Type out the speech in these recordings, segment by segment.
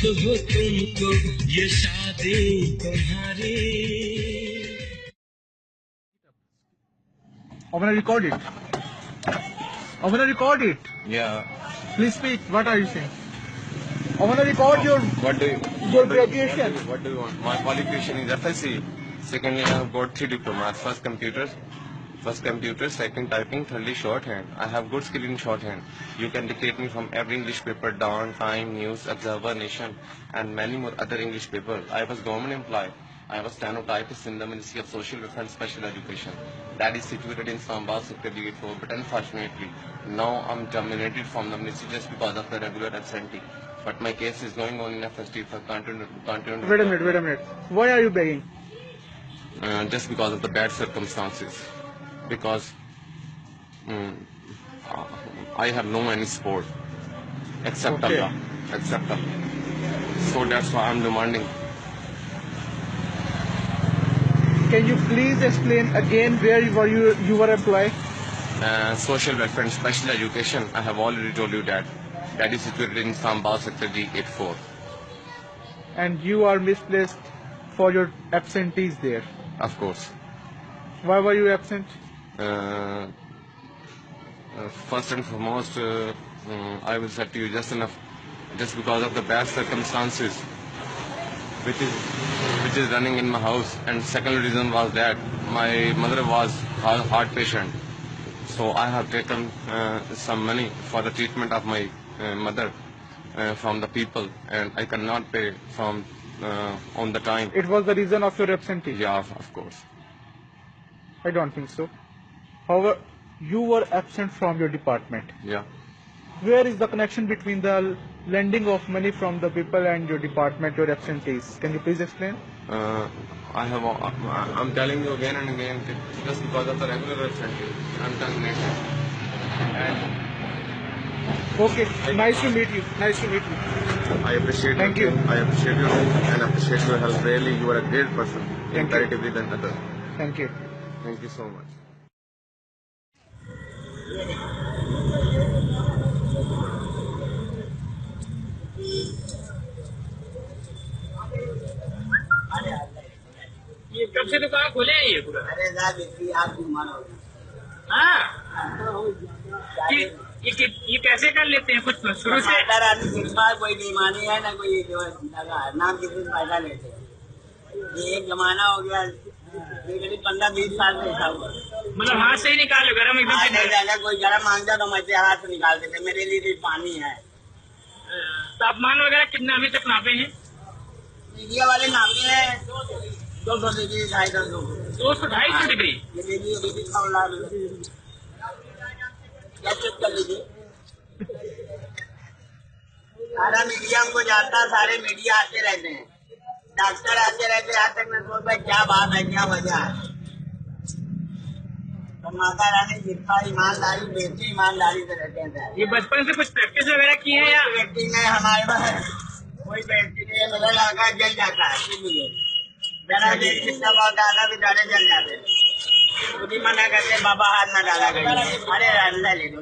हो तुमको ये शादी तुम्हारी। I'm gonna record it. I'm gonna record it. Yeah. Please speak. What are you saying? I'm gonna record your What do you? graduation. What do you want? My qualification is FSC. Secondly, I have got 3 diplomas. First computer, second typing, thirdly shorthand. I have good skill in shorthand. You can dictate me from every English paper, Dawn, Time, News, Observer, Nation, and many more other English papers. I was government employee. I was stenotypist in the Ministry of Social Welfare and Special Education. That is situated in Sambal, Sector D4. But unfortunately, now I'm terminated from the ministry just because of the regular absentee. But my case is going on in FST for continue. Wait a minute. Why are you begging? Just because of the bad circumstances. Because I have no any support except Okay. Allah. Except Allah. So that's why I'm demanding. Can you please explain again where you were employed? Social welfare and special education, I have already told you that. That is situated in Sambal Sector D84. And you are misplaced for your absentees there. Of course. Why were you absent? First and foremost, I will say to you just because of the bad circumstances which is running in my house. And second reason was that my mother was heart patient. So I have taken some money for the treatment of my mother from the people, and I cannot pay from on the time. It was the reason of your absentee? Yeah, of course. I don't think so. However, you were absent from your department. Yeah. Where is the connection between the lending of money from the people and your department, your absentees? Can you please explain? I'm telling you again and again, just because of the regular absentee, I'm terminated. And Okay, nice to meet you. I appreciate Thank you. I appreciate you and appreciate your help. Really, you are a great person, Thank you. comparatively than others. Thank you. Thank you so much. ये कब से दुकान खोले हैं ये पूरा? अरे आप घुमाओ। हाँ, ये कैसे कर लेते हैं कुछ शुरू से? कोई बेईमानी है ना कोई जो लगा नाम किसी से पैसा लेते हैं। ये एक जमाना हो गया, करीब 15-20 साल से ऐसा हुआ। मतलब हाथ से ही निकालो गरम एकदम से? नहीं जाना, कोई गरम मांगता तो मैं हाथ से निकालते थे। मेरे लिए भी पानी है। तापमान वगैरह कितना अभी तक नापे हैं? मीडिया वाले नापे हैं 200 डिग्री, 200-250 डिग्री। ये देखिए अभी भी खौला क्या चेक कर लीजिए। सारा मीडिया हमको जानता, सारे मीडिया आते रहते हैं, डॉक्टर आते रहते हैं। आज तक मैं सोचता क्या बात है, क्या वजह है। तो माता रानी जितना ईमानदारी बेहती ईमानदारी से रहते हैं। ये बचपन से कुछ प्रैक्टिस वगैरह की है या? व्यक्ति में हमारे पास कोई व्यक्ति नहीं, मेरा लड़का जल जाता है जरा देर कितना बहुत डाला भी डाले जल जाते हैं। खुद ही मना करते बाबा हाथ ना डाला करिए। अरे ले दो।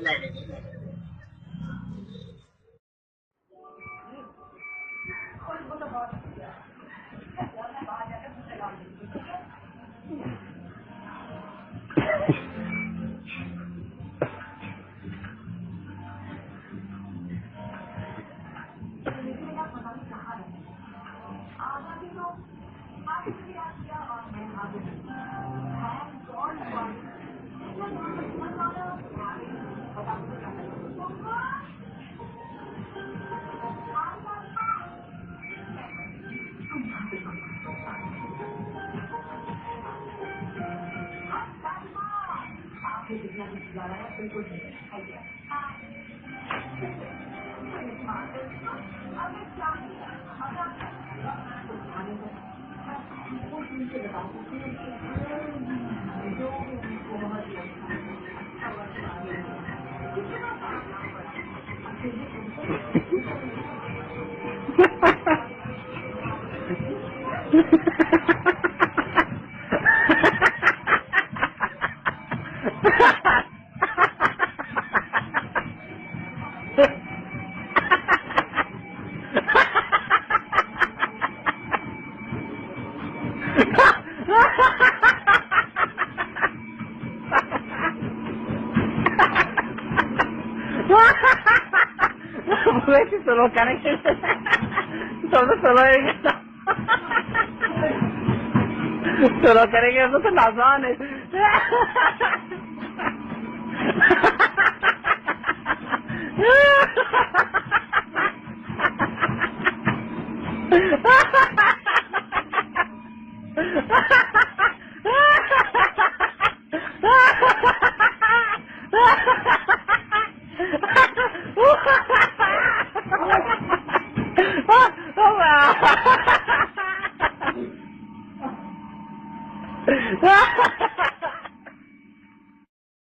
ves si solo करेंगे solo solo करेंगे तो आसान है Oh, wow.